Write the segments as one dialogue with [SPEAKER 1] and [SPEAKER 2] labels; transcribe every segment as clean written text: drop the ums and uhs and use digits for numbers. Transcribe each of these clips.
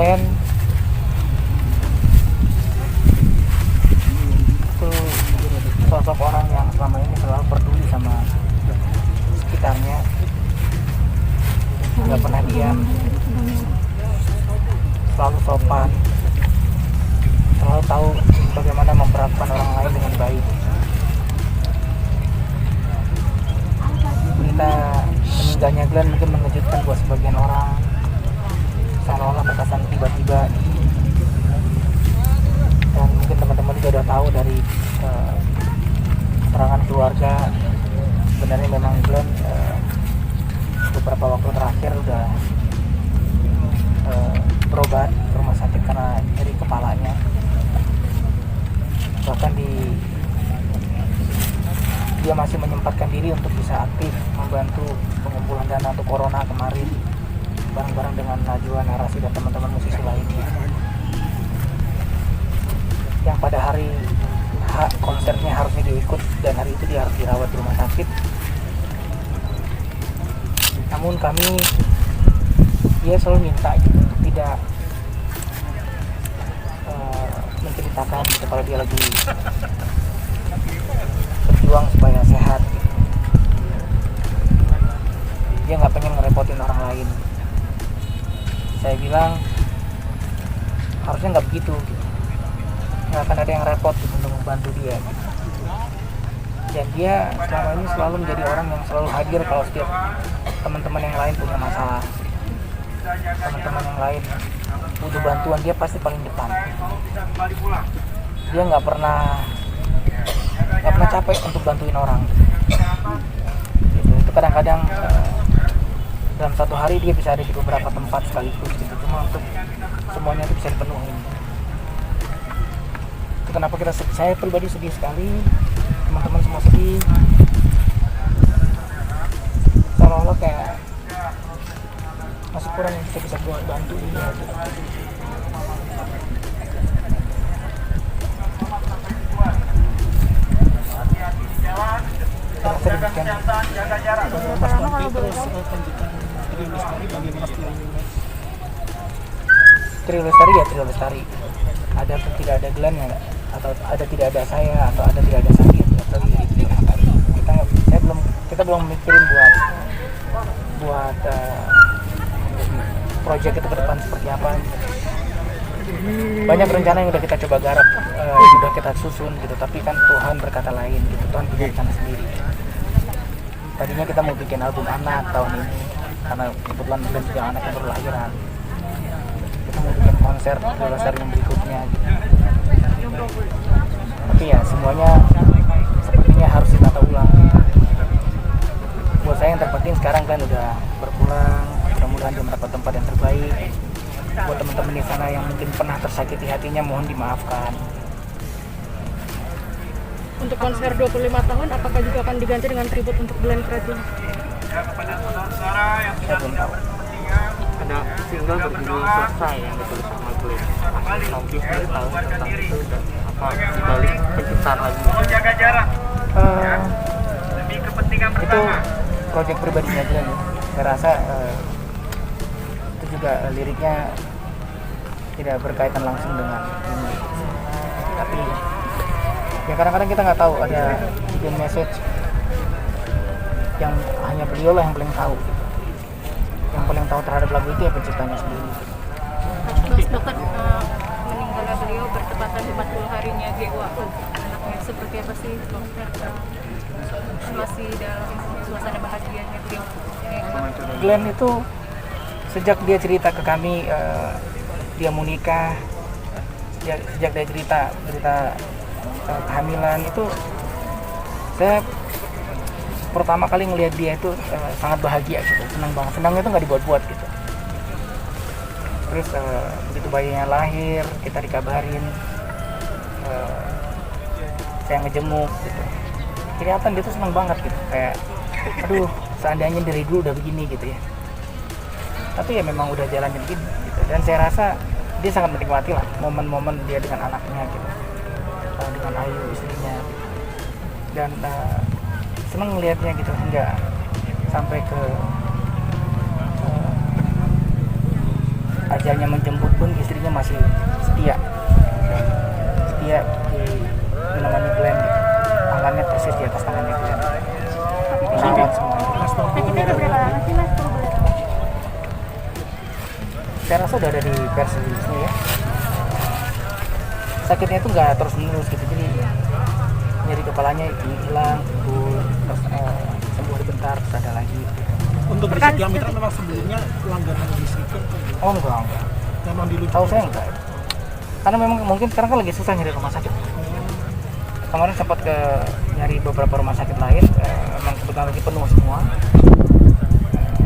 [SPEAKER 1] Glenn itu sosok orang yang selama ini selalu peduli sama sekitarnya, nggak pernah diam, selalu sopan, selalu tahu bagaimana memperlakukan orang lain dengan baik. Berita meninggalnya Glenn mungkin mengejutkan buat sebagian orang, seolah-olah terkesan tiba-tiba, dan mungkin teman-teman juga udah tahu dari keterangan keluarga, sebenarnya memang Glenn beberapa waktu terakhir udah berobat ke rumah sakit karena nyeri kepalanya. Bahkan dia masih menyempatkan diri untuk bisa aktif membantu pengumpulan dana untuk corona kemarin, bareng-bareng dengan Najwa, Narasi, dan teman-teman musisi lainnya. Yang pada hari konsernya harusnya dia ikut, dan hari itu dia harus dirawat di rumah sakit. Namun dia selalu minta gitu, untuk tidak menceritakan gitu, kalau dia lagi berjuang supaya sehat gitu. Dia nggak pengen ngerepotin orang lain. Saya bilang harusnya nggak begitu gitu. Nggak akan ada yang repot gitu, untuk membantu dia gitu. Dan dia selama ini selalu menjadi orang yang selalu hadir kalau setiap teman-teman yang lain punya masalah, teman-teman yang lain butuh bantuan, dia pasti paling depan. Dia nggak pernah capek untuk bantuin orang gitu. Itu kadang-kadang dalam satu hari dia bisa ada di beberapa tempat sekaligus gitu, cuma untuk semuanya itu bisa dipenuhi. Itu kenapa saya pribadi sedih sekali, teman-teman semua sedih, seolah-olah kayak masih kurang yang bisa gue bantu dia gitu. Saya demikian Mas Nanti, terus pendidikan Tri Lestari, bagaimana Tri Lestari? Tri Lestari ada atau tidak ada Glenn ya, atau ada tidak ada saya, atau ada tidak ada Sandi, kita belum mikirin buat proyek itu ke depan seperti apa. Banyak rencana yang udah kita coba garap, udah kita susun gitu, tapi kan Tuhan berkata lain gitu. Tuhan punya rencana sendiri. Tadinya kita mau bikin album anak tahun ini, karena kebetulan Glenn juga anak yang baru lahiran. Kita mau bikin konser besar yang berikutnya gitu. Tapi ya semuanya sepertinya harus ditata ulang. Buat saya yang terpenting sekarang kan udah berpulang, mudah-mudahan dia mendapat tempat yang terbaik. Buat teman-teman di sana yang mungkin pernah tersakiti hatinya, mohon dimaafkan.
[SPEAKER 2] Untuk konser 25 tahun, apakah juga akan diganti dengan tribute untuk Glenn Fredly?
[SPEAKER 1] Saya belum tahu.
[SPEAKER 3] Ada single berjudul Selesai yang ditulis sama Glenn. Novi sendiri tahu tentang itu dan apa dibalik penciptaan lagu
[SPEAKER 1] itu proyek pribadinya Glenn ya. Saya rasa itu juga liriknya tidak berkaitan langsung dengan ini. Tapi ya kadang-kadang kita nggak tahu, ada hidden message yang hanya beliau lah yang paling tahu gitu. Yang paling tahu terhadap lagu itu ya penciptanya sendiri.
[SPEAKER 2] Terus dokter, meninggalnya beliau bertepatan 40 harinya Dewa. Anaknya seperti apa sih dokter? Masih dalam suasana bahagianya beliau.
[SPEAKER 1] Glenn itu sejak dia cerita ke kami dia mau nikah, sejak dia cerita kehamilan itu, saya pertama kali ngelihat dia itu sangat bahagia gitu, senang banget. Senangnya itu nggak dibuat-buat gitu. Terus begitu bayinya lahir, kita dikabarin, saya ngejemuk gitu, kelihatan dia tuh senang banget gitu, kayak aduh seandainya dari dulu udah begini gitu ya. Tapi ya memang udah jalannya begini gitu. Dan saya rasa dia sangat menikmati lah momen-momen dia dengan anaknya gitu, dengan Ayu istrinya gitu. Dan seneng ngelihatnya gitu, hingga sampai ke pacarnya menjemput pun istrinya masih setia di namanya Glenn, tangannya persis di atas tangannya Glenn, dirawat semua.
[SPEAKER 2] Sakitnya udah berapa lama sih Mas?
[SPEAKER 1] Saya rasa udah ada di pers rilisnya ya. Sakitnya itu nggak terus menerus gitu, jadi nyeri kepalanya hilang, terus sembuh sebentar, terus ada lagi.
[SPEAKER 4] Untuk Rizky Mitra memang sebelumnya langganan listrik.
[SPEAKER 1] Oh enggak.
[SPEAKER 4] Memang dilucu.
[SPEAKER 1] Tahu saya enggak. Karena memang mungkin sekarang kan lagi susah nyari rumah sakit. Kemarin sempat ke nyari beberapa rumah sakit lain, memang kebetulan lagi penuh semua.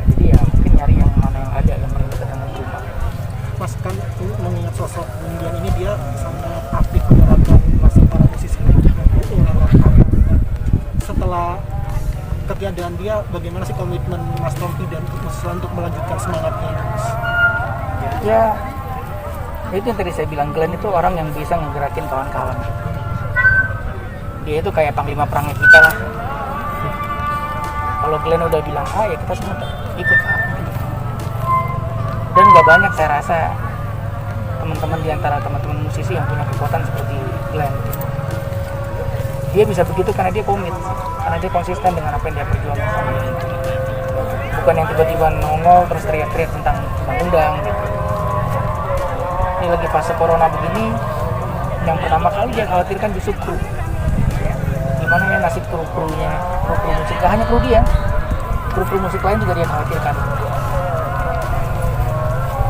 [SPEAKER 1] Jadi ya mungkin nyari yang mana yang ada yang paling dekat dengan rumah.
[SPEAKER 4] Mas kan mengingat sosok Bundian ini, dia sangat aktif menyerahkan nasib para musisi setelah ketiadaan dia, bagaimana sih komitmen Mas Tompi dan musisi untuk melanjutkan semangatnya ini, Mas?
[SPEAKER 1] Ya itu yang tadi saya bilang, Glenn itu orang yang bisa ngegerakin kawan-kawan. Dia itu kayak panglima perangnya kita lah. Kalau Glenn udah bilang A, ya kita semua ikut A. Dan nggak banyak saya rasa teman-teman di antara teman-teman musisi yang punya kekuatan seperti Glenn. Dia bisa begitu karena dia komit, karena dia konsisten dengan apa yang dia perjuangkan sama ini. Bukan yang tiba-tiba nongol terus teriak-teriak tentang undang-undang gitu. Ini lagi fase corona begini, yang pertama kali dia khawatirkan justru kru. Gimana ya nasib kru-krunya, kru musik, gak hanya kru dia, kru musik lain juga dia khawatirkan.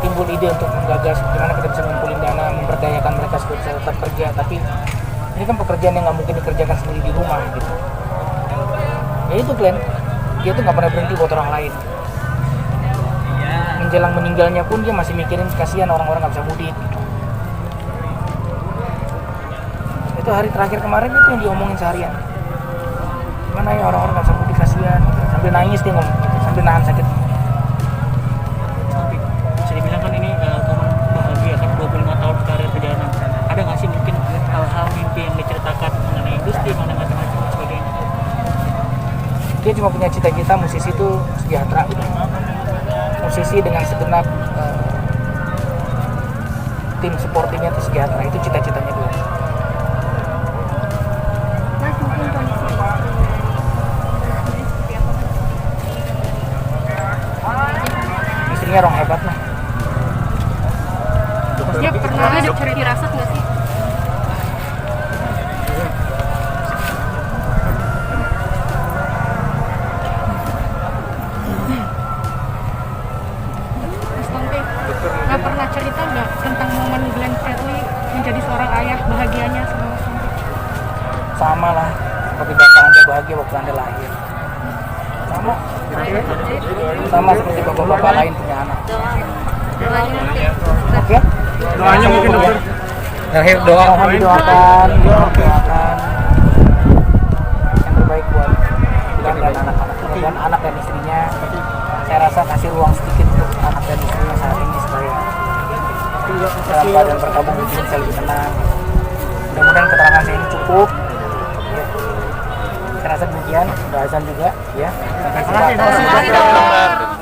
[SPEAKER 1] Timbul ide untuk menggagas gimana kita bisa ngumpulin dana, memberdayakan mereka supaya bisa tetap kerja, tapi ini kan pekerjaan yang nggak mungkin dikerjakan sendiri di rumah gitu. Ya itu Glenn, dia tuh nggak pernah berhenti buat orang lain. Menjelang meninggalnya pun dia masih mikirin kasihan orang-orang nggak bisa mudik gitu. Itu hari terakhir kemarin itu yang diomongin seharian. Gimana ya orang-orang nggak bisa mudik, kasihan gitu. Sambil nangis dia ngomong gitu, sambil nahan sakit.
[SPEAKER 3] Bisa dibilang kan ini momen bahagia kan 25 tahun karir perjalanan. Ada nggak sih mungkin hal-hal mimpi yang diceritakan mengenai industri, mengenai macam-macam dan sebagainya?
[SPEAKER 1] Dia cuma punya cita-cita musisi itu sejahtera gitu. Musisi dengan segenap tim supportingnya itu sejahtera, itu cita-citanya dia.
[SPEAKER 2] Mas mungkin kondisi
[SPEAKER 1] Istrinya orang hebat lah.
[SPEAKER 2] dia pernah ada firasat nggak sih? Mas Tompi, nggak pernah cerita nggak tentang momen Glenn Fredly menjadi seorang ayah, bahagianya sama Mas Tompi?
[SPEAKER 1] Sama lah seperti bapak Anda bahagia waktu Anda lahir. Sama seperti bapak-bapak lain punya anak. Oke?
[SPEAKER 4] Doanya mungkin dokter.
[SPEAKER 1] Terakhir doa mohon didoakan yang terbaik buat Glenn dan anak-anak dan anak dan istrinya. Saya rasa kasih ruang sedikit untuk anak dan istrinya saat ini supaya dalam keadaan berkabung mungkin bisa lebih tenang. Mudah-mudahan keterangan saya ini cukup. Ya. Saya rasa demikian, udah azan juga ya. Sampai jumpa.
[SPEAKER 2] Terima kasih, dokter.